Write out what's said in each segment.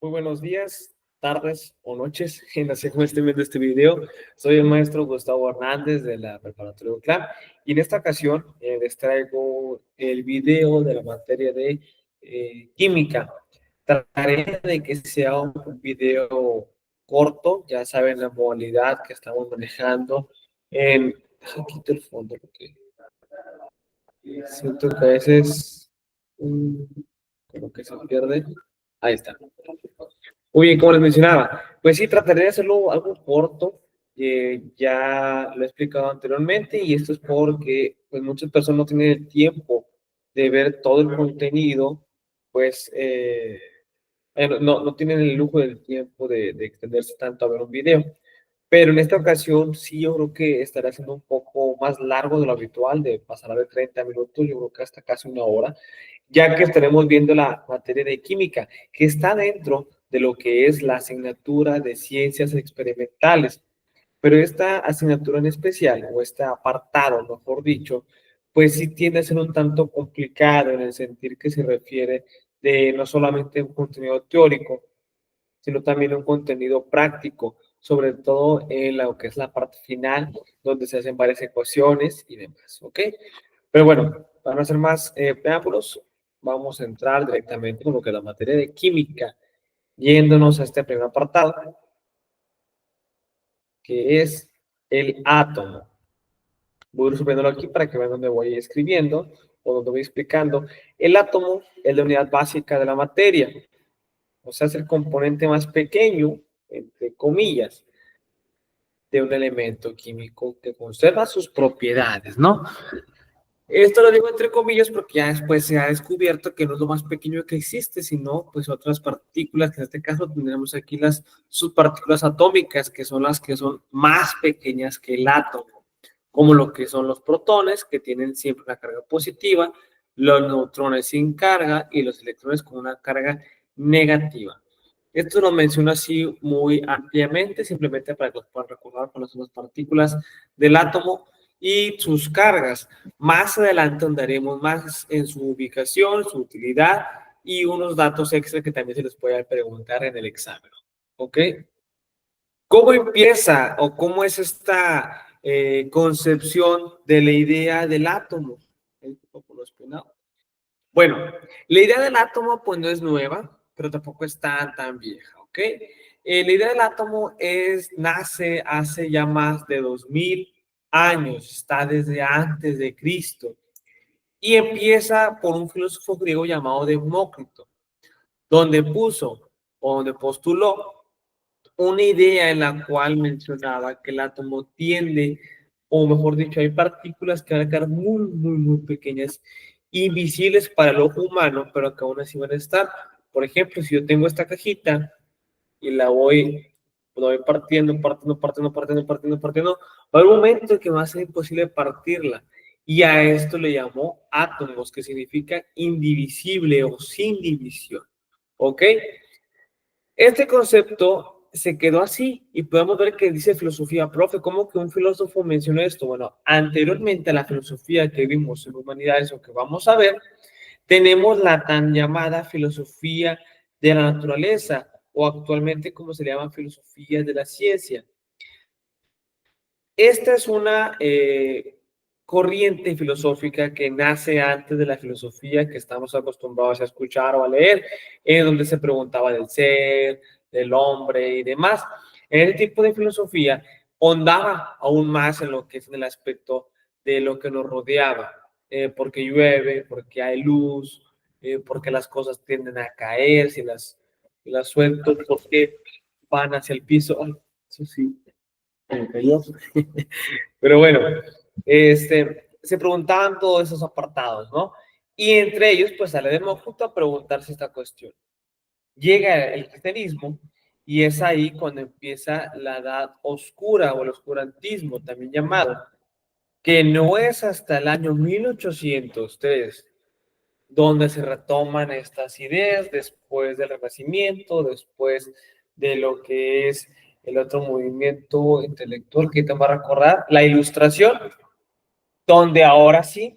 Muy buenos días, tardes o noches, en la según estén viendo este video. Soy el maestro Gustavo Hernández de la Preparatoria UCLAM y en esta ocasión les traigo el video de la materia de química. Trataré de que sea un video corto, ya saben la modalidad que estamos manejando en... Deja quito el fondo porque siento que a veces como que se pierde. Ahí está. Muy bien, como les mencionaba, pues sí, trataré de hacerlo algo corto. Ya lo he explicado anteriormente y esto es porque pues, muchas personas no tienen el tiempo de ver todo el contenido, pues no tienen el lujo del tiempo de extenderse tanto a ver un video. Pero en esta ocasión sí yo creo que estará siendo un poco más largo de lo habitual, de pasar de 30 minutos, yo creo que hasta casi una hora, ya que estaremos viendo la materia de química, que está dentro de lo que es la asignatura de ciencias experimentales. Pero esta asignatura en especial, o este apartado, mejor dicho, pues sí tiende a ser un tanto complicado en el sentido que se refiere de no solamente un contenido teórico, sino también un contenido práctico, sobre todo en lo que es la parte final, donde se hacen varias ecuaciones y demás, ¿ok? Pero bueno, para no hacer más preámbulos, vamos a entrar directamente con lo que es la materia de química, yéndonos a este primer apartado, que es el átomo. Voy a ir subiéndolo aquí para que vean dónde voy escribiendo o donde voy explicando. El átomo es la unidad básica de la materia, o sea, es el componente más pequeño, entre comillas, de un elemento químico que conserva sus propiedades, ¿no? Esto lo digo entre comillas porque ya después se ha descubierto que no es lo más pequeño que existe, sino pues otras partículas, que en este caso tendremos aquí las subpartículas atómicas, que son las que son más pequeñas que el átomo, como lo que son los protones, que tienen siempre una carga positiva, los neutrones sin carga y los electrones con una carga negativa. Esto lo menciono así muy ampliamente, simplemente para que los puedan recordar cuáles son las partículas del átomo y sus cargas. Más adelante andaremos más en su ubicación, su utilidad y unos datos extra que también se les puede preguntar en el examen. ¿Ok? ¿Cómo empieza o cómo es esta concepción de la idea del átomo? Bueno, la idea del átomo pues no es nueva, pero tampoco es tan vieja, ¿ok? La idea del átomo nace hace ya más de 2000 años, está desde antes de Cristo y empieza por un filósofo griego llamado Demócrito, donde puso o donde postuló una idea en la cual mencionaba que el átomo tiende, o mejor dicho, hay partículas que van a quedar muy pequeñas, invisibles para el ojo humano, pero que aún así van a estar. Por ejemplo, si yo tengo esta cajita y la voy partiendo, va a haber un momento en que va a ser imposible partirla. Y a esto le llamó átomos, que significa indivisible o sin división. ¿Ok? Este concepto se quedó así y podemos ver que dice filosofía, profe, ¿cómo que un filósofo mencionó esto? Bueno, anteriormente a la filosofía que vimos en humanidades o que vamos a ver, tenemos la tan llamada filosofía de la naturaleza o actualmente como se le llama filosofía de la ciencia. Esta es una corriente filosófica que nace antes de la filosofía que estamos acostumbrados a escuchar o a leer, en donde se preguntaba del ser, del hombre y demás. En el tipo de filosofía hondaba aún más en lo que es en el aspecto de lo que nos rodeaba, porque llueve, porque hay luz, porque las cosas tienden a caer, si las suelto, porque van hacia el piso. Ay, eso sí, me cayó. Pero bueno, se preguntaban todos esos apartados, ¿no? Y entre ellos, pues sale Demócrito a preguntarse esta cuestión. Llega el cristianismo y es ahí cuando empieza la edad oscura o el oscurantismo, también llamado, que no es hasta el año 1803 donde se retoman estas ideas después del Renacimiento, después de lo que es el otro movimiento intelectual que te va a recordar, la Ilustración, donde ahora sí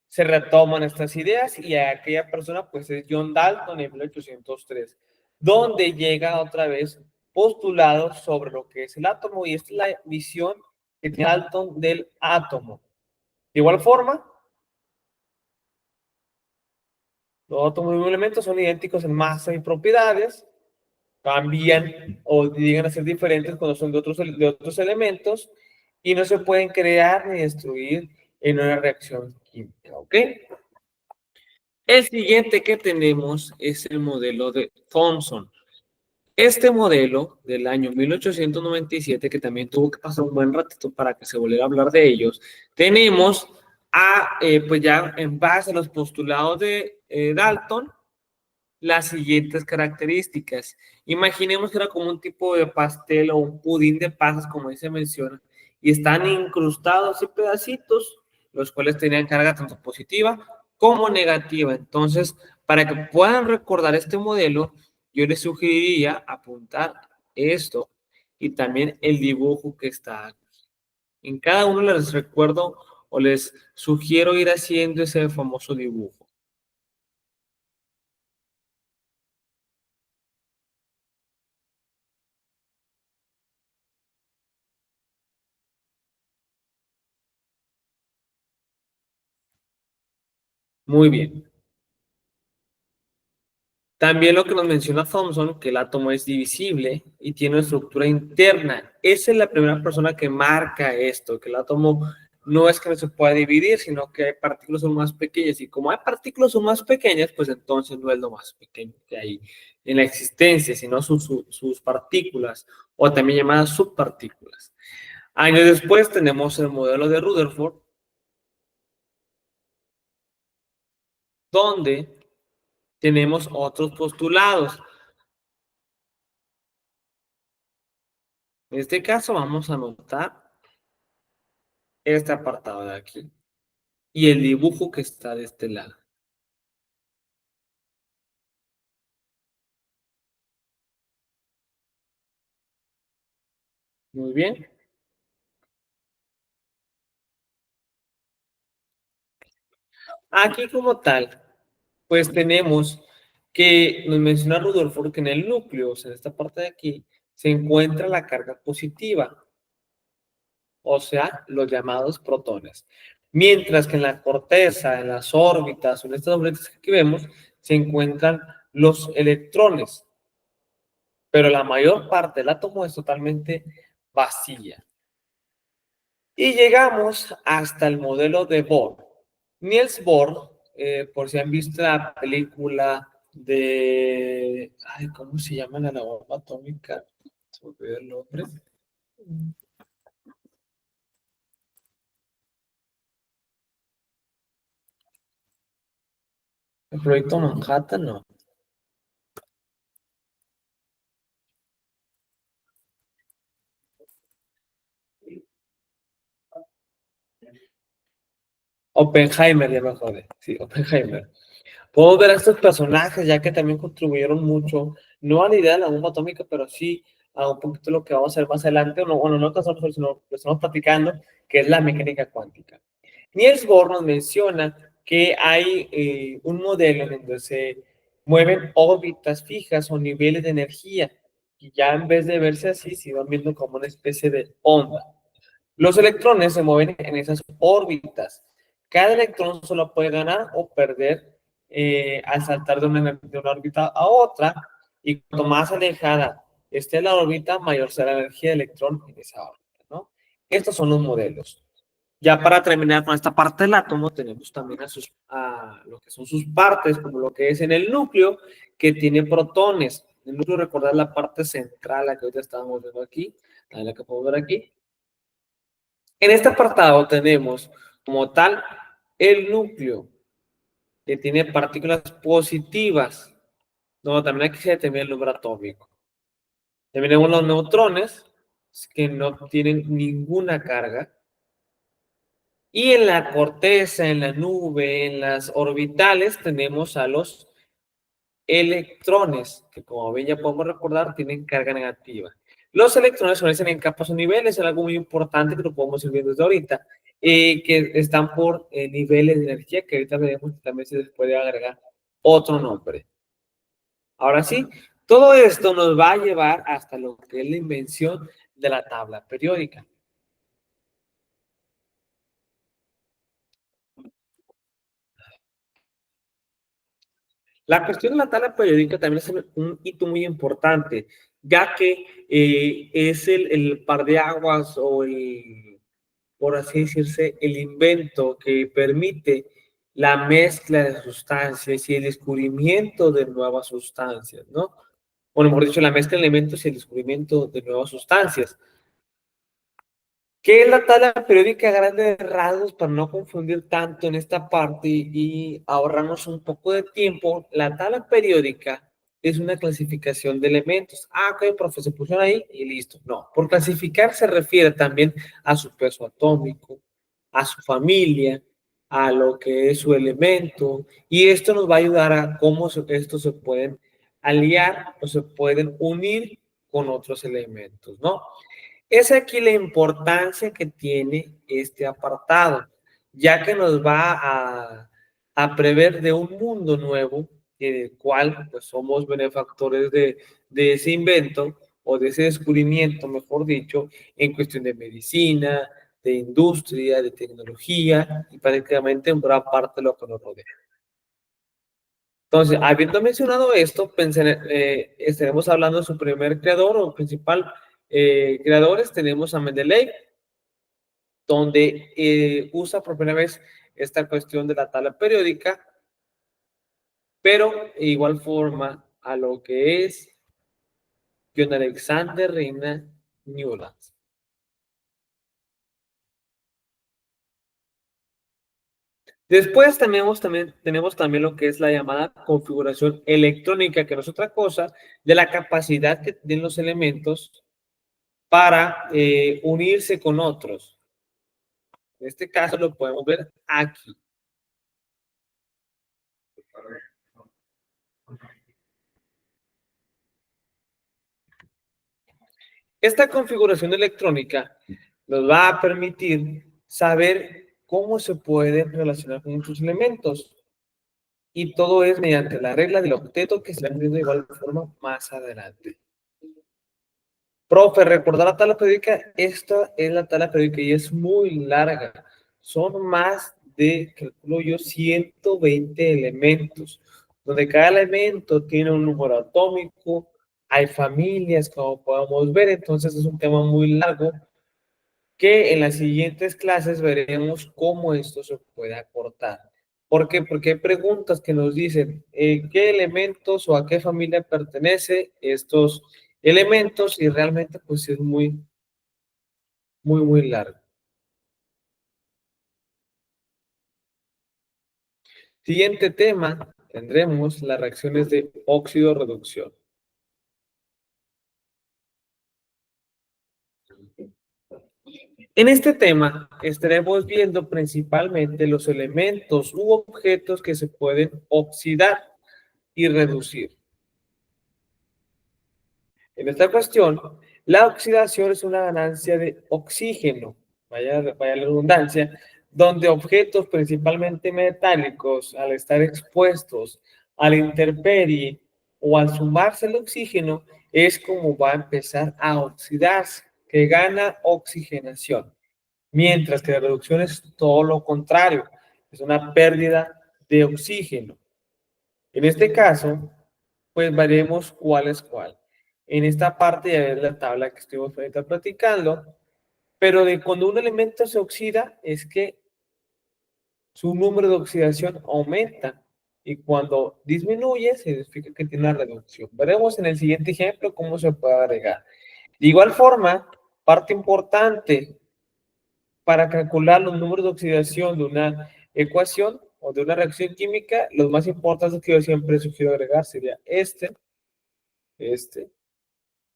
se retoman estas ideas y aquella persona pues es John Dalton en 1803. donde llega otra vez postulado sobre lo que es el átomo y esta es la visión que tiene Dalton del átomo. De igual forma, los átomos y los elementos son idénticos en masa y propiedades, cambian o llegan a ser diferentes cuando son de otros elementos y no se pueden crear ni destruir en una reacción química, ¿ok? El siguiente que tenemos es el modelo de Thomson. Este modelo del año 1897, que también tuvo que pasar un buen ratito para que se volviera a hablar de ellos, tenemos pues ya en base a los postulados de Dalton, las siguientes características. Imaginemos que era como un tipo de pastel o un pudín de pasas, como ahí se menciona, y están incrustados en pedacitos, los cuales tenían carga tanto positiva como negativa. Entonces, para que puedan recordar este modelo, yo les sugeriría apuntar esto y también el dibujo que está aquí. En cada uno les recuerdo o les sugiero ir haciendo ese famoso dibujo. Muy bien. También lo que nos menciona Thomson, que el átomo es divisible y tiene una estructura interna. Esa es la primera persona que marca esto, que el átomo no es que no se pueda dividir, sino que hay partículas son más pequeñas. Y como hay partículas son más pequeñas, pues entonces no es lo más pequeño que hay en la existencia, sino sus partículas, o también llamadas subpartículas. Años después tenemos el modelo de Rutherford, donde tenemos otros postulados. En este caso vamos a anotar este apartado de aquí y el dibujo que está de este lado. Muy bien. Aquí como tal, pues tenemos que nos menciona Rutherford que en el núcleo, o sea, en esta parte de aquí, se encuentra la carga positiva, o sea, los llamados protones. Mientras que en la corteza, en las órbitas, o en estas órbitas que aquí vemos, se encuentran los electrones, pero la mayor parte del átomo es totalmente vacía. Y llegamos hasta el modelo de Bohr. Niels Bohr, por si han visto la película de, ay, ¿cómo se llama la bomba atómica? Se me olvidó el nombre. El proyecto Manhattan, no. Oppenheimer, ya me acordé. Sí, Oppenheimer. Podemos ver a estos personajes ya que también contribuyeron mucho, no a la idea de la bomba atómica, pero sí a un poquito lo que vamos a hacer más adelante, o no, bueno, no nosotros, sino lo estamos platicando, que es la mecánica cuántica. Niels Bohr nos menciona que hay un modelo en donde se mueven órbitas fijas o niveles de energía, y ya en vez de verse así, se van viendo como una especie de onda. Los electrones se mueven en esas órbitas. Cada electrón solo puede ganar o perder al saltar de una órbita a otra, y cuanto más alejada esté la órbita, mayor será la energía del electrón en esa órbita, ¿no? Estos son los modelos. Ya para terminar con esta parte del átomo, tenemos también a lo que son sus partes, como lo que es en el núcleo, que tiene protones. El núcleo, recordar la parte central, la que ahorita estábamos viendo aquí, la que podemos ver aquí. En este apartado tenemos como tal el núcleo, que tiene partículas positivas. No, también aquí se determina el número atómico. También tenemos los neutrones, que no tienen ninguna carga. Y en la corteza, en la nube, en las orbitales, tenemos a los electrones, que como bien ya podemos recordar, tienen carga negativa. Los electrones se organizan en capas o niveles, es algo muy importante que lo podemos ir viendo desde ahorita, que están por niveles de energía, que ahorita veremos que también se les puede agregar otro nombre. Ahora sí, Todo esto nos va a llevar hasta lo que es la invención de la tabla periódica. La cuestión de la tabla periódica también es un hito muy importante, ya que es el par de aguas o por así decirse, el invento que permite la mezcla de sustancias y el descubrimiento de nuevas sustancias, ¿no? Bueno, mejor dicho, la mezcla de elementos y el descubrimiento de nuevas sustancias. ¿Qué es la tabla periódica a grandes rasgos para no confundir tanto en esta parte y ahorrarnos un poco de tiempo? La tabla periódica es una clasificación de elementos. Ah, ok, profe, se pusieron ahí y listo. No, por clasificar se refiere también a su peso atómico, a su familia, a lo que es su elemento, y esto nos va a ayudar a cómo estos se pueden aliar o se pueden unir con otros elementos, ¿no? Es aquí la importancia que tiene este apartado, ya que nos va a prever de un mundo nuevo, en el cual pues, somos benefactores de ese invento o de ese descubrimiento, mejor dicho, en cuestión de medicina, de industria, de tecnología y prácticamente en gran parte de lo que nos rodea. Entonces, habiendo mencionado esto, estaremos hablando de su primer creador o principal creadores. Tenemos a Mendeley, donde usa por primera vez esta cuestión de la tabla periódica, pero de igual forma a lo que es John Alexander Reina Newland. Después tenemos también lo que es la llamada configuración electrónica, que no es otra cosa de la capacidad que tienen los elementos para unirse con otros. En este caso lo podemos ver aquí. Esta configuración electrónica nos va a permitir saber cómo se pueden relacionar con muchos elementos. Y todo es mediante la regla del octeto que se ha viendo de igual forma más adelante. Profe, recordar la tabla periódica, esta es la tabla periódica y es muy larga. Son más de, calculo yo, 120 elementos, donde cada elemento tiene un número atómico, hay familias, como podemos ver, entonces es un tema muy largo que en las siguientes clases veremos cómo esto se puede acortar. ¿Por qué? Porque hay preguntas que nos dicen qué elementos o a qué familia pertenece estos elementos y realmente pues es muy largo. Siguiente tema, tendremos las reacciones de óxido-reducción. En este tema estaremos viendo principalmente los elementos u objetos que se pueden oxidar y reducir. En esta cuestión, la oxidación es una ganancia de oxígeno, vaya la redundancia, donde objetos principalmente metálicos, al estar expuestos a la intemperie o al sumarse el oxígeno, es como va a empezar a oxidarse, que gana oxigenación. Mientras que la reducción es todo lo contrario, es una pérdida de oxígeno. En este caso, pues veremos cuál es cuál. En esta parte ya ves la tabla que estuvimos ahorita platicando, pero de cuando un elemento se oxida es que su número de oxidación aumenta y cuando disminuye significa que tiene una reducción. Veremos en el siguiente ejemplo cómo se puede agregar. De igual forma, parte importante para calcular los números de oxidación de una ecuación o de una reacción química, los más importantes que yo siempre sugiero agregar sería este,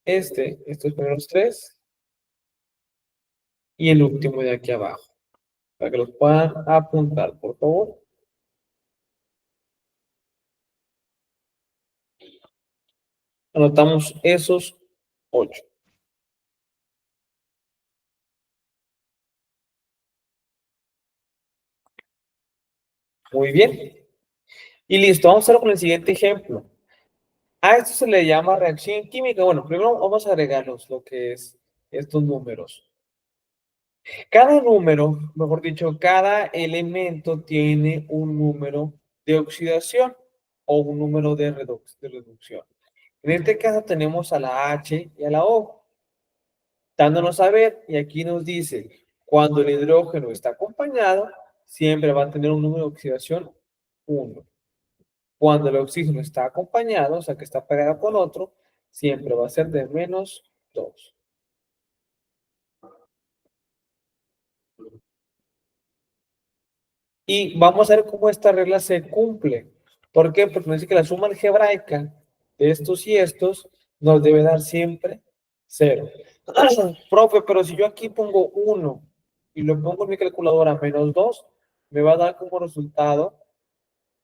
estos primeros tres y el último de aquí abajo, para que los puedan apuntar, por favor. Anotamos esos 8. Muy bien. Y listo, vamos a hacer con el siguiente ejemplo. A esto se le llama reacción química. Bueno, primero vamos a agregarlos lo que es estos números. Cada número, mejor dicho, cada elemento tiene un número de oxidación o un número de reducción. En este caso tenemos a la H y a la O, dándonos a ver, y aquí nos dice, cuando el hidrógeno está acompañado, siempre va a tener un número de oxidación 1. Cuando el oxígeno está acompañado, o sea que está pegado con otro, siempre va a ser de -2. Y vamos a ver cómo esta regla se cumple. ¿Por qué? Porque nos dice que la suma algebraica de estos y estos nos debe dar siempre 0. Profe, pero si yo aquí pongo 1 y lo pongo en mi calculadora -2, me va a dar como resultado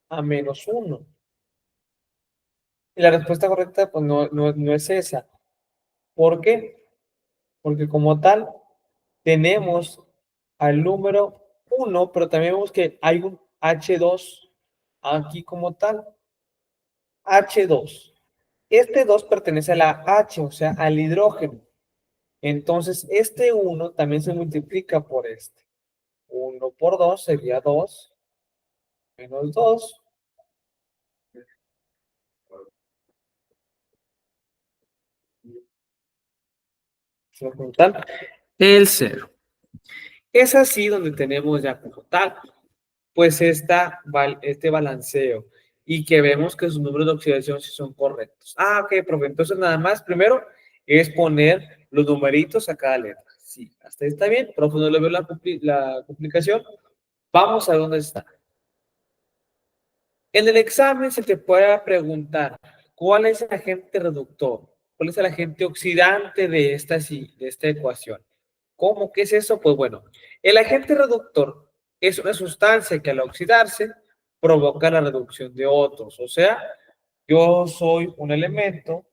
a -1. Y la respuesta correcta pues no es esa. ¿Por qué? Porque como tal tenemos al número 1, pero también vemos que hay un H2 aquí como tal. H2. Este 2 pertenece a la H, o sea, al hidrógeno. Entonces, este 1 también se multiplica por este. 1 por 2 sería 2 menos 2. El 0. Es así donde tenemos ya como tal, pues este balanceo y que vemos que sus números de oxidación sí son correctos. Ah, ok, profe. Entonces nada más, primero es poner los numeritos a cada letra. Sí, hasta ahí está bien. Profe, no le veo la complicación. Vamos a ver dónde está. En el examen se te puede preguntar cuál es el agente reductor, cuál es el agente oxidante de esta ecuación. ¿Cómo? ¿Qué es eso? Pues bueno, el agente reductor es una sustancia que al oxidarse provoca la reducción de otros. O sea, yo soy un elemento,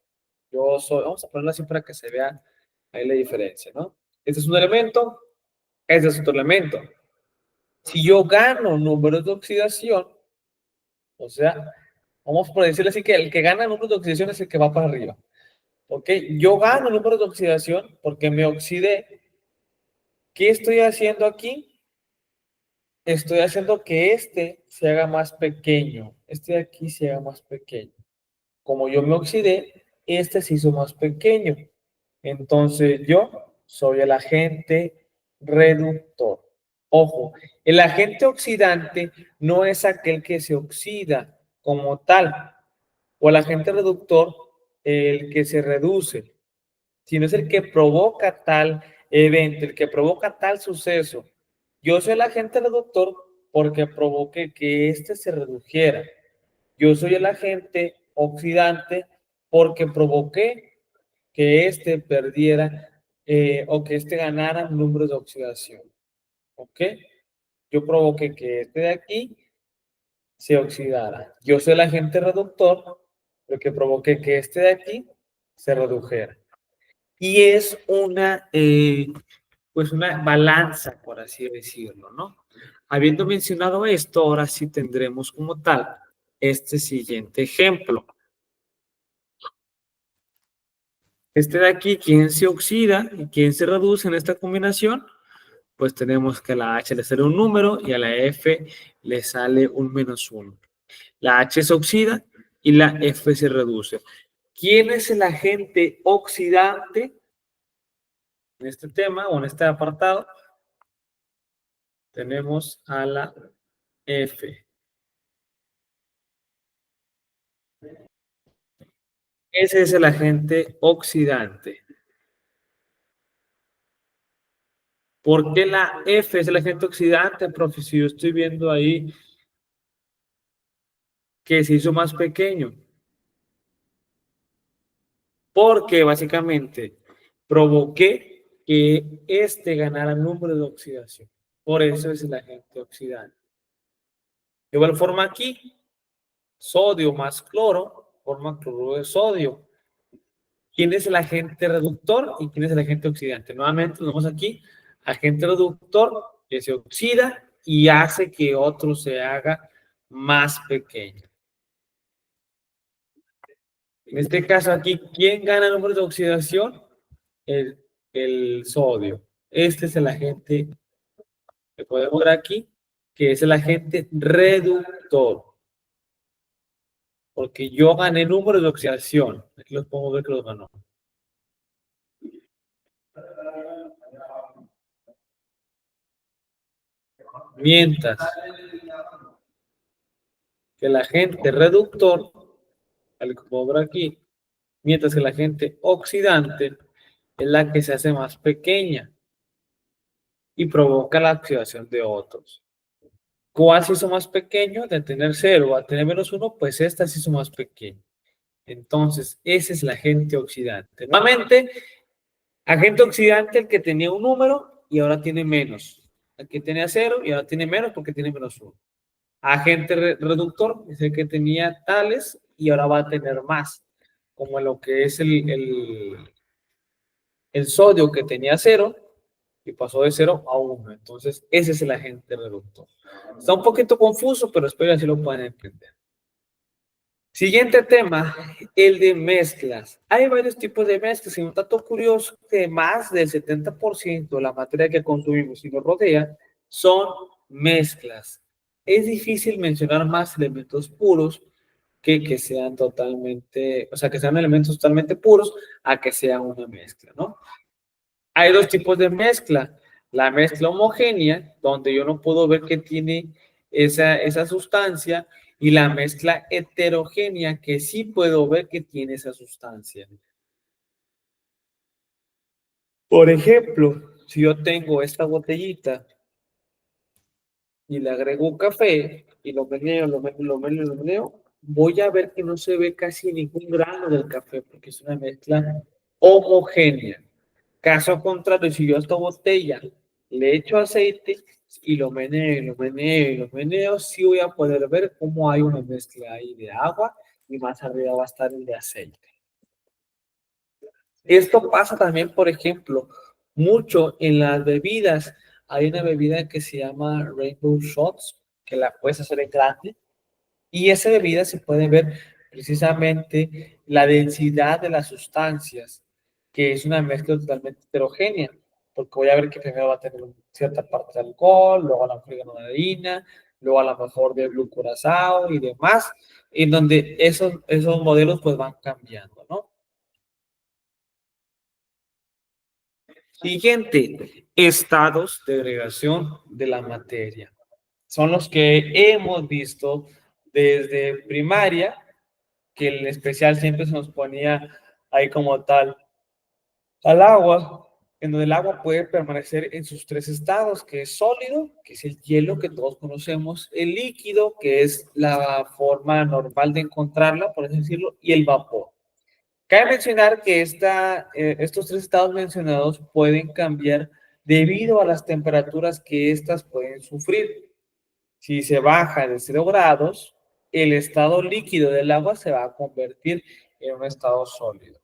vamos a ponerlo así para que se vea ahí la diferencia, ¿no? Este es un elemento, este es otro elemento. Si yo gano números de oxidación, o sea, vamos por decirlo así, que el que gana números de oxidación es el que va para arriba. ¿Ok? Yo gano números de oxidación porque me oxidé. ¿Qué estoy haciendo aquí? Estoy haciendo que este se haga más pequeño. Este de aquí se haga más pequeño. Como yo me oxidé, este se hizo más pequeño. Entonces yo soy el agente reductor. Ojo, el agente oxidante no es aquel que se oxida como tal, o el agente reductor el que se reduce, sino es el que provoca tal evento, el que provoca tal suceso. Yo soy el agente reductor porque provoqué que éste se redujera. Yo soy el agente oxidante porque provoqué que éste perdiera o que éste ganara números de oxidación. ¿Ok? Yo provoqué que este de aquí se oxidara. Yo soy el agente reductor porque provoqué que este de aquí se redujera. Y es pues una balanza, por así decirlo, ¿no? Habiendo mencionado esto, ahora sí tendremos como tal este siguiente ejemplo. Este de aquí, ¿quién se oxida y quién se reduce en esta combinación? Pues tenemos que a la H le sale un número y a la F le sale un -1. La H se oxida y la F se reduce. ¿Quién es el agente oxidante en este tema o en este apartado? Tenemos a la F. Ese es el agente oxidante. ¿Por qué la F es el agente oxidante, profe? Si yo estoy viendo ahí que se hizo más pequeño. Porque básicamente provoqué que este ganara número de oxidación. Por eso es el agente oxidante. De igual forma aquí, sodio más cloro forma cloruro de sodio. ¿Quién es el agente reductor y quién es el agente oxidante? Nuevamente, nos vemos aquí, agente reductor que se oxida y hace que otro se haga más pequeño. En este caso aquí, ¿quién gana números de oxidación? El sodio. Este es el agente que podemos ver aquí, que es el agente reductor. Porque yo gané números de oxidación. Aquí los podemos ver que los ganó. Mientras que el agente reductor, al que podemos ver aquí, mientras que el agente oxidante es la que se hace más pequeña y provoca la oxidación de otros. ¿Cuál se hizo más pequeño? De tener 0 a tener -1, pues esta se hizo más pequeña. Entonces, ese es el agente oxidante. Nuevamente, agente oxidante, el que tenía un número y ahora tiene menos. El que tenía 0 y ahora tiene menos porque tiene -1. Agente reductor es el que tenía tales y ahora va a tener más. Como lo que es el sodio que tenía 0 y pasó de 0 a 1. Entonces, ese es el agente reductor. Está un poquito confuso, pero espero así lo puedan entender. Siguiente tema, el de mezclas. Hay varios tipos de mezclas y un dato curioso que más del 70% de la materia que consumimos y nos rodea son mezclas. Es difícil mencionar más elementos puros que sean totalmente, o sea, que sean elementos totalmente puros a que sea una mezcla, ¿no? Hay dos tipos de mezcla. La mezcla homogénea, donde yo no puedo ver que tiene esa sustancia, y la mezcla heterogénea, que sí puedo ver que tiene esa sustancia. Por ejemplo, si yo tengo esta botellita y le agrego un café y lo meneo, lo meneo, voy a ver que no se ve casi ningún grano del café porque es una mezcla homogénea. Caso contrario, si yo a esta botella le echo aceite y lo meneo, lo meneo, lo meneo, sí voy a poder ver cómo hay una mezcla ahí de agua y más arriba va a estar el de aceite. Esto pasa también, por ejemplo, mucho en las bebidas. Hay una bebida que se llama Rainbow Shots, que la puedes hacer en grande, y esa bebida se puede ver precisamente la densidad de las sustancias, que es una mezcla totalmente heterogénea, porque voy a ver que primero va a tener cierta parte de alcohol, luego a lo mejor de granadina, luego a lo mejor de glucurazao y demás, en donde esos modelos pues van cambiando, ¿no? Siguiente, estados de agregación de la materia. Son los que hemos visto desde primaria, que el especial siempre se nos ponía ahí como tal al agua, en donde el agua puede permanecer en sus tres estados, que es sólido, que es el hielo que todos conocemos, el líquido, que es la forma normal de encontrarla, por así decirlo, y el vapor. Cabe mencionar que estos tres estados mencionados pueden cambiar debido a las temperaturas que éstas pueden sufrir. Si se baja de 0 grados, el estado líquido del agua se va a convertir en un estado sólido.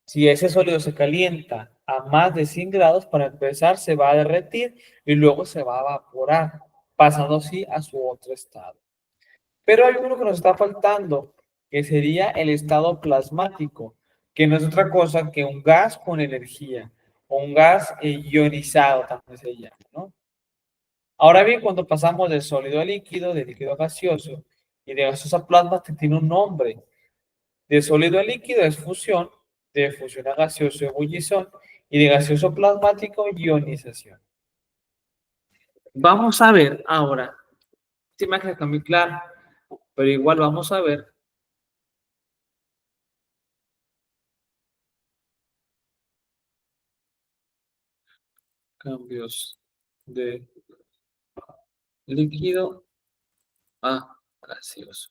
Si ese sólido se calienta a más de 100 grados, para empezar se va a derretir y luego se va a evaporar, pasando así a su otro estado. Pero hay uno que nos está faltando, que sería el estado plasmático, que no es otra cosa que un gas con energía, o un gas ionizado también se llama, ¿no? Ahora bien, cuando pasamos de sólido a líquido, de líquido a gaseoso, y de gaseoso a plasma, tiene un nombre. De sólido a líquido es fusión, de fusión a gaseoso ebullición, y de gaseoso plasmático ionización. Vamos a ver ahora, esta imagen está muy clara, pero igual vamos a ver cambios de líquido a gaseoso.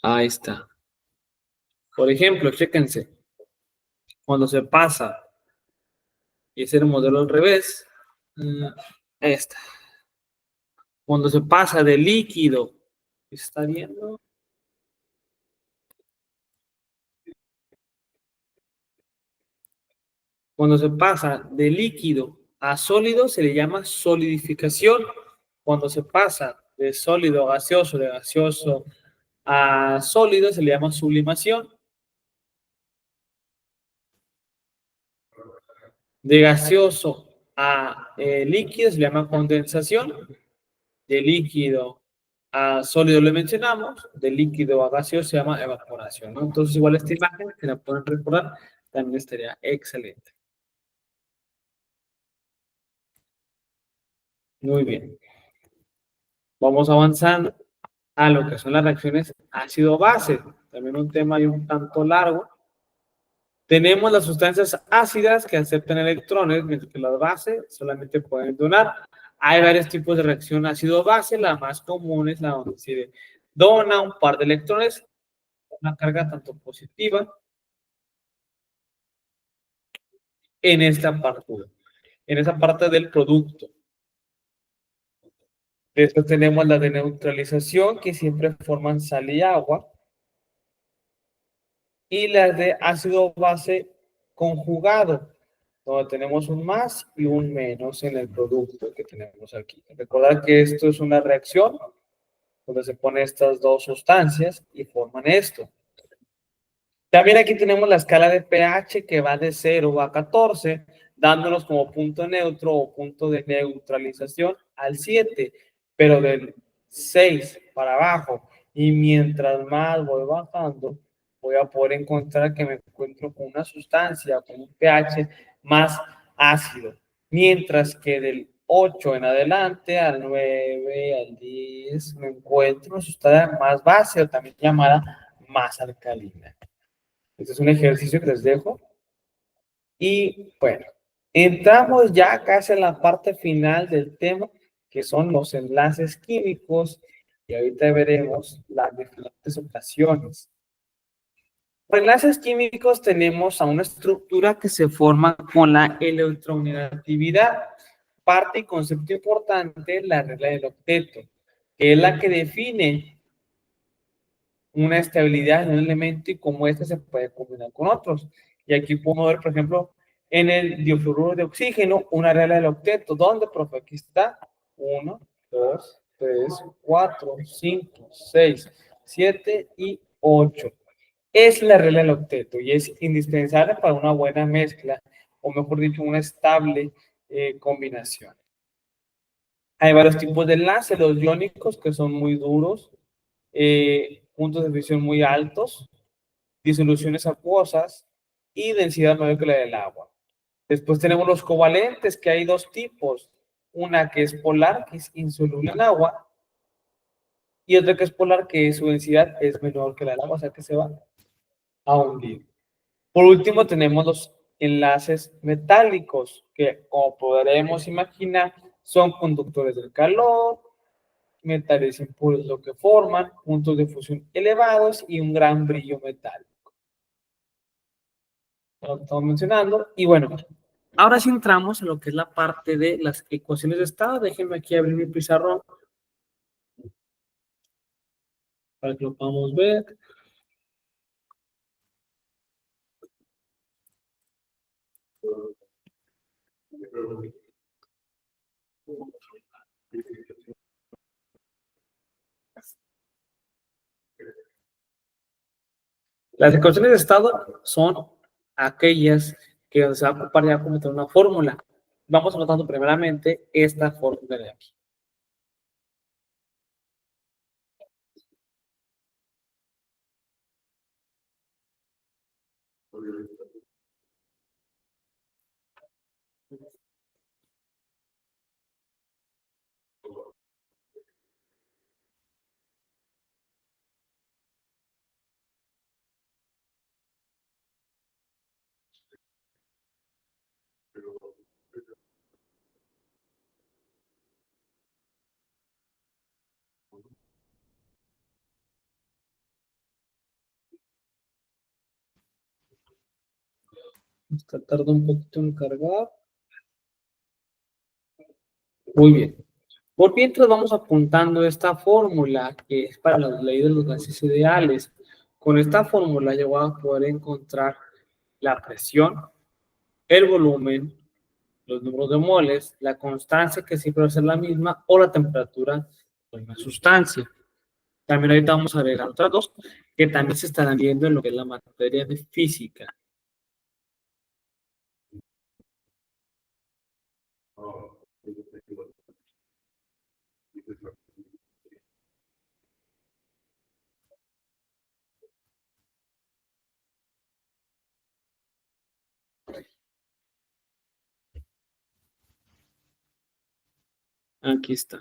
Ahí está. Por ejemplo, chéquense, cuando se pasa, y es el modelo al revés, esta. Cuando se pasa de líquido, ¿está viendo? Cuando se pasa de líquido a sólido se le llama solidificación. Cuando se pasa de sólido a gaseoso, de gaseoso a sólido se le llama sublimación. De gaseoso a líquido se le llama condensación. De líquido a sólido le mencionamos. De líquido a gaseoso se llama evaporación, ¿no? Entonces, igual esta imagen, que la pueden recordar, también estaría excelente. Muy bien. Vamos avanzando a lo que son las reacciones ácido-base. También un tema ahí un tanto largo. Tenemos las sustancias ácidas que aceptan electrones, mientras que las bases solamente pueden donar. Hay varios tipos de reacción ácido-base. La más común es la donde se dona un par de electrones, una carga tanto positiva en esta parte del producto. Después tenemos la de neutralización, que siempre forman sal y agua. Y las de ácido base conjugado, donde tenemos un más y un menos en el producto que tenemos aquí. Recordar que esto es una reacción donde se ponen estas dos sustancias y forman esto. También aquí tenemos la escala de pH que va de 0 a 14, dándonos como punto neutro o punto de neutralización al 7, pero del 6 para abajo. Y mientras más voy bajando, voy a poder encontrar que me encuentro con una sustancia con un pH más ácido. Mientras que del 8 en adelante, al 9, al 10, me encuentro una sustancia más base o también llamada más alcalina. Este es un ejercicio que les dejo. Y bueno, entramos ya casi en la parte final del tema, que son los enlaces químicos. Y ahorita veremos las diferentes ocasiones. Los enlaces químicos tenemos a una estructura que se forma con la electronegatividad. Parte y concepto importante, la regla del octeto, que es la que define una estabilidad en un elemento y cómo este se puede combinar con otros. Y aquí podemos ver, por ejemplo, en el diofluoruro de oxígeno, una regla del octeto. ¿Dónde, profe? Aquí está. 1, 2, 3, 4, 5, 6, 7 y 8. Es la regla del octeto y es indispensable para una buena mezcla, o mejor dicho, una estable combinación. Hay varios tipos de enlaces, los iónicos, que son muy duros, puntos de fricción muy altos, disoluciones acuosas y densidad mayor que la del agua. Después tenemos los covalentes, que hay dos tipos. Una que es polar, que es insoluble en agua, y otra que es polar, que su densidad es menor que la del agua, o sea que se va a hundir. Por último, tenemos los enlaces metálicos, que como podremos imaginar, son conductores del calor, metales impuros lo que forman, puntos de fusión elevados y un gran brillo metálico. Lo que estamos mencionando. Y bueno, ahora sí entramos en lo que es la parte de las ecuaciones de estado. Déjenme aquí abrir mi pizarrón para que lo podamos ver. Las ecuaciones de estado son aquellas que se va a ocupar ya como tener una fórmula. Vamos anotando primeramente esta fórmula de aquí. Esta tarda un poquito en cargar. Muy bien. Por mientras vamos apuntando esta fórmula que es para la ley de los gases ideales. Con esta fórmula yo voy a poder encontrar la presión, el volumen, los números de moles, la constancia que siempre va a ser la misma o la temperatura de una sustancia. También ahorita vamos a agregar otras dos que también se estarán viendo en lo que es la materia de física. Aquí está.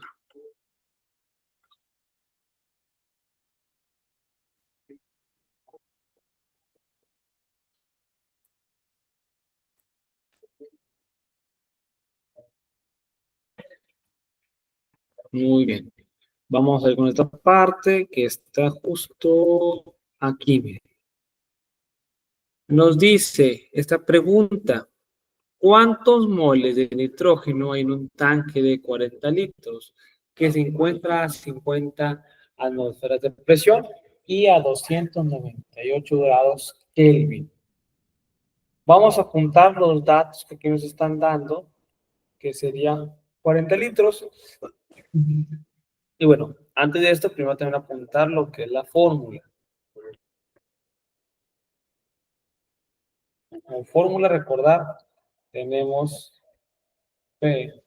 Muy bien. Vamos a ir con esta parte que está justo aquí. Miren. Nos dice esta pregunta. ¿Cuántos moles de nitrógeno hay en un tanque de 40 litros que se encuentra a 50 atmósferas de presión y a 298 grados Kelvin? Vamos a apuntar los datos que aquí nos están dando, que serían 40 litros. Y bueno, antes de esto, primero tengo que apuntar lo que es la fórmula. Como fórmula, recordar, tenemos P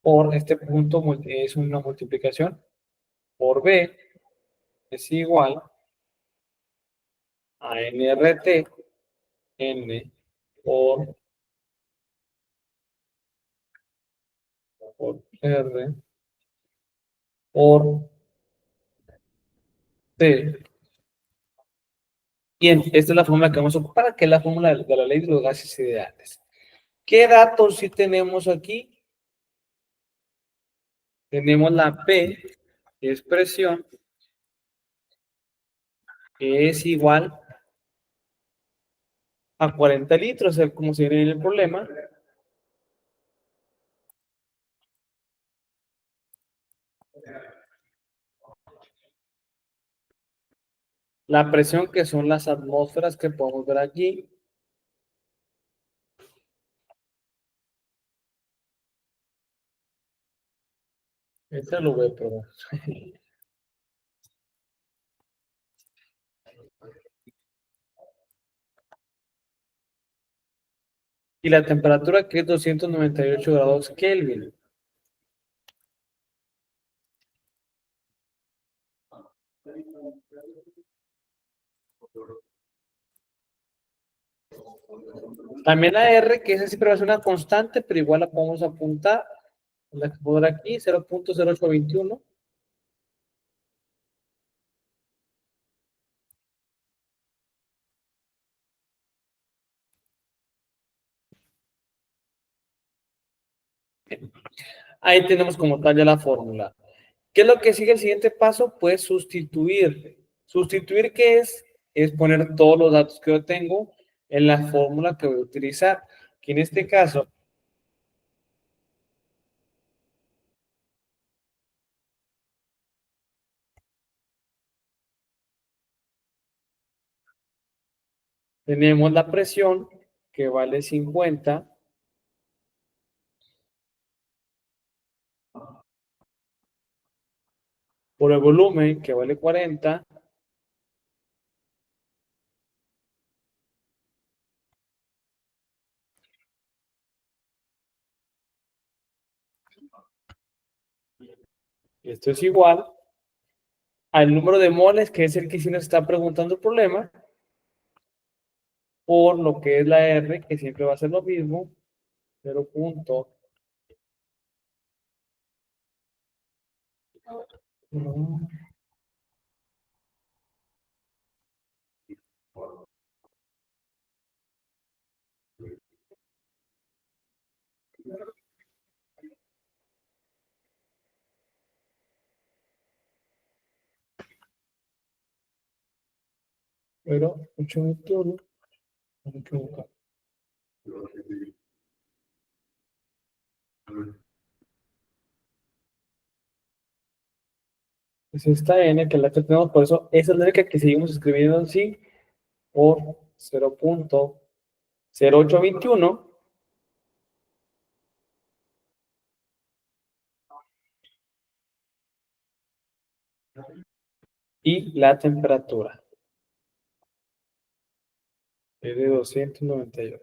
por este punto es una multiplicación por B es igual a nRT, N por R por T. Bien, esta es la fórmula que vamos a ocupar, que es la fórmula de la ley de los gases ideales. ¿Qué datos sí tenemos aquí? Tenemos la P, que es presión, que es igual a 40 litros, como se ve en el problema. La presión, que son las atmósferas que podemos ver aquí. Este lo voy a probar. Y la temperatura, que es 298 grados Kelvin. También la R, que esa siempre va a ser una constante, pero igual la podemos apuntar. La que pongo aquí, 0.0821. Ahí tenemos como tal ya la fórmula. ¿Qué es lo que sigue el siguiente paso? Pues sustituir. ¿Sustituir qué es? Es poner todos los datos que yo tengo en la fórmula que voy a utilizar. Que en este caso tenemos la presión, que vale 50, por el volumen, que vale 40, esto es igual al número de moles, que es el que sí nos está preguntando el problema, por lo que es la R, que siempre va a ser lo mismo, 0.1. Pero 821, no me equivoco. Es esta N, que es la que tenemos, por eso esa es la única que seguimos escribiendo así, por 0.0. 0,821 y la temperatura es de 298.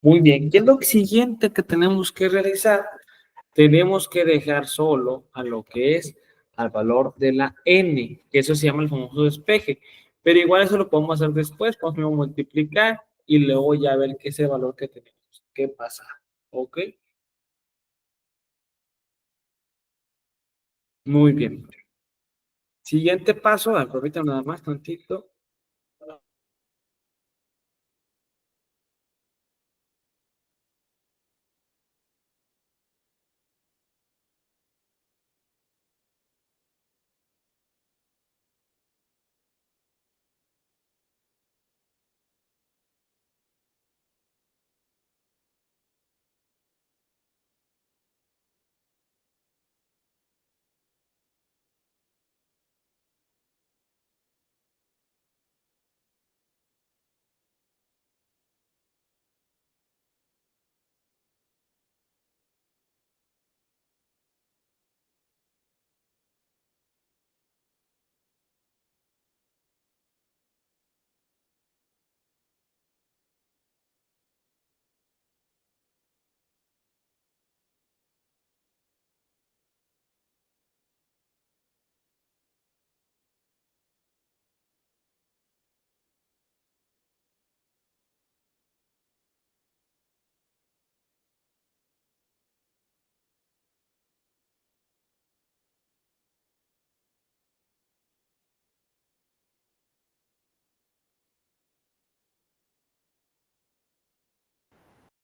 Muy bien, ¿qué es lo siguiente que tenemos que realizar? Tenemos que dejar solo a lo que es al valor de la n, que eso se llama el famoso despeje. Pero igual eso lo podemos hacer después, podemos multiplicar y luego ya ver qué es el valor que tenemos que pasar. ¿Ok? Muy bien. Siguiente paso, aprovecha nada más tantito.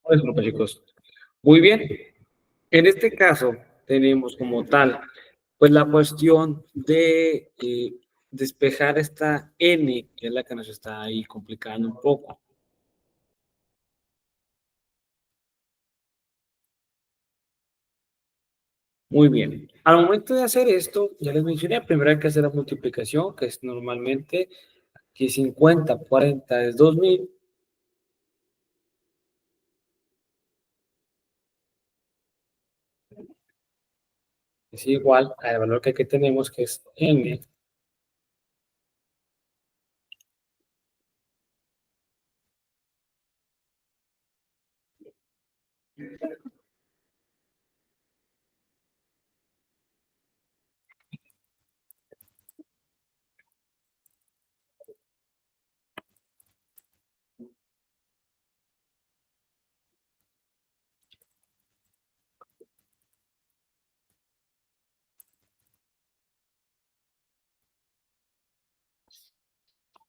Disculpa, chicos. Muy bien. En este caso, tenemos como tal, pues la cuestión de despejar esta n, que es la que nos está ahí complicando un poco. Muy bien. Al momento de hacer esto, ya les mencioné, primero hay que hacer la multiplicación, que es normalmente que 50 40 es 2000, es igual al valor que aquí tenemos, que es n,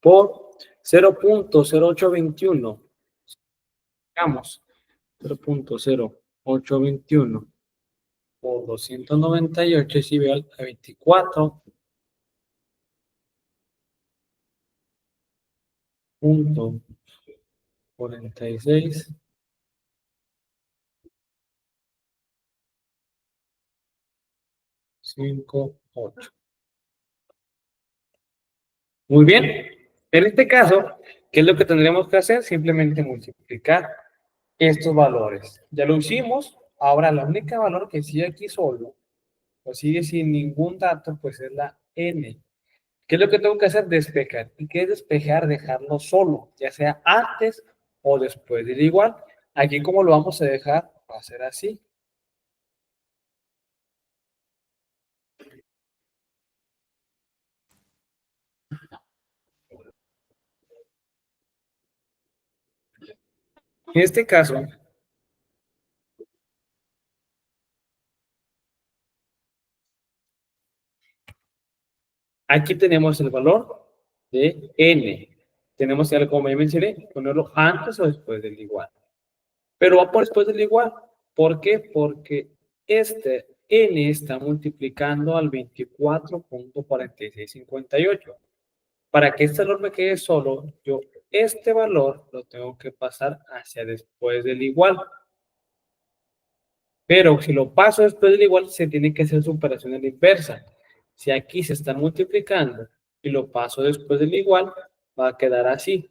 por 0,0821. Digamos, 0,0821 por 298 es igual a 24,4658. Muy bien. En este caso, ¿qué es lo que tendríamos que hacer? Simplemente multiplicar estos valores. Ya lo hicimos. Ahora, la única valor que sigue aquí solo, o sigue sin ningún dato, pues es la n. ¿Qué es lo que tengo que hacer? Despejar. ¿Y qué es despejar? Dejarlo solo, ya sea antes o después del igual. Aquí, ¿cómo lo vamos a dejar? Va a ser así. En este caso, aquí tenemos el valor de n. Tenemos que, como ya mencioné, ponerlo antes o después del igual. Pero va por después del igual. ¿Por qué? Porque este n está multiplicando al 24,4658. Para que este valor me quede solo, yo este valor lo tengo que pasar hacia después del igual. Pero si lo paso después del igual, se tiene que hacer su operación en la inversa. Si aquí se están multiplicando y lo paso después del igual, va a quedar así,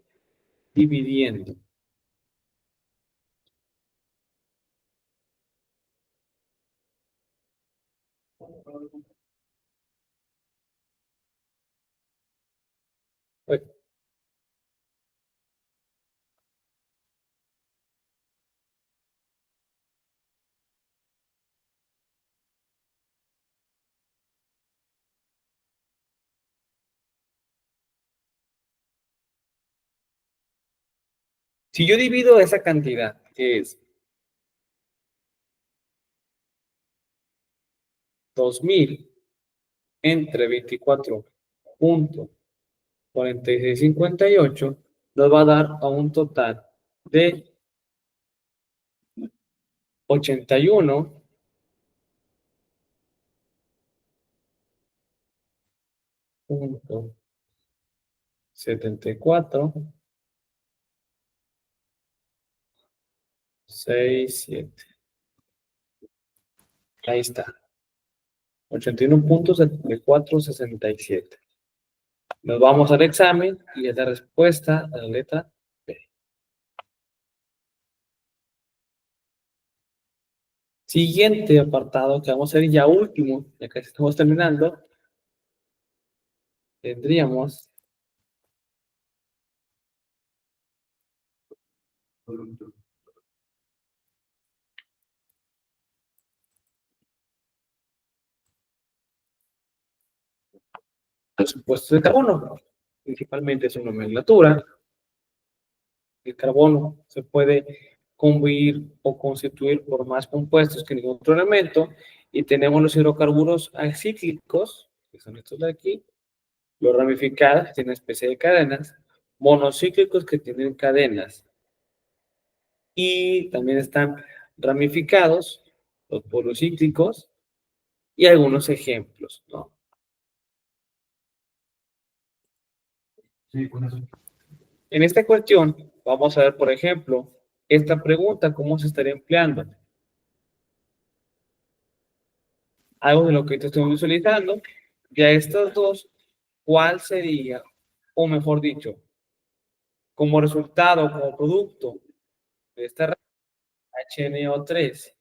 dividiendo. Si yo divido esa cantidad, que es 2000 entre 24,4658, nos va a dar a un total de 81,7467. Ahí está. 81,7467. Nos vamos al examen y es la respuesta a la letra B. Siguiente apartado que vamos a ver ya último, ya casi estamos terminando, tendríamos los compuestos de carbono. Principalmente su nomenclatura. El carbono se puede convivir o constituir por más compuestos que ningún otro elemento. Y tenemos los hidrocarburos acíclicos, que son estos de aquí, los ramificados, que tienen especie de cadenas, monocíclicos, que tienen cadenas. Y también están ramificados, los policíclicos, y algunos ejemplos, ¿no? En esta cuestión, vamos a ver, por ejemplo, esta pregunta, ¿cómo se estaría empleando? Algo de lo que te estoy visualizando, ya estos dos, ¿cuál sería, o mejor dicho, como resultado, como producto de esta HNO3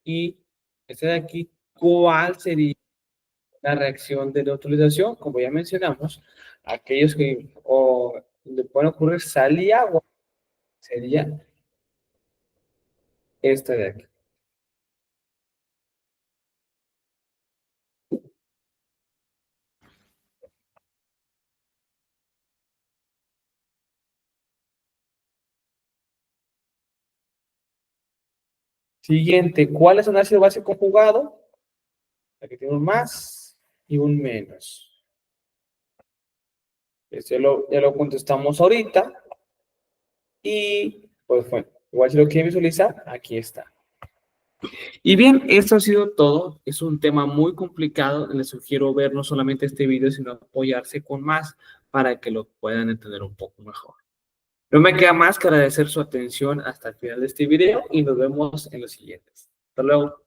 y este de aquí, cuál sería la reacción de neutralización? Como ya mencionamos, aquellos que le pueden ocurrir sal y agua, sería esta de aquí. Siguiente, ¿cuál es un ácido base conjugado? Aquí tengo un más y un menos. Esto ya lo contestamos ahorita. Y pues bueno, igual si lo quieren visualizar, aquí está. Y bien, esto ha sido todo. Es un tema muy complicado. Les sugiero ver no solamente este video, sino apoyarse con más para que lo puedan entender un poco mejor. No me queda más que agradecer su atención hasta el final de este video y nos vemos en los siguientes. Hasta luego.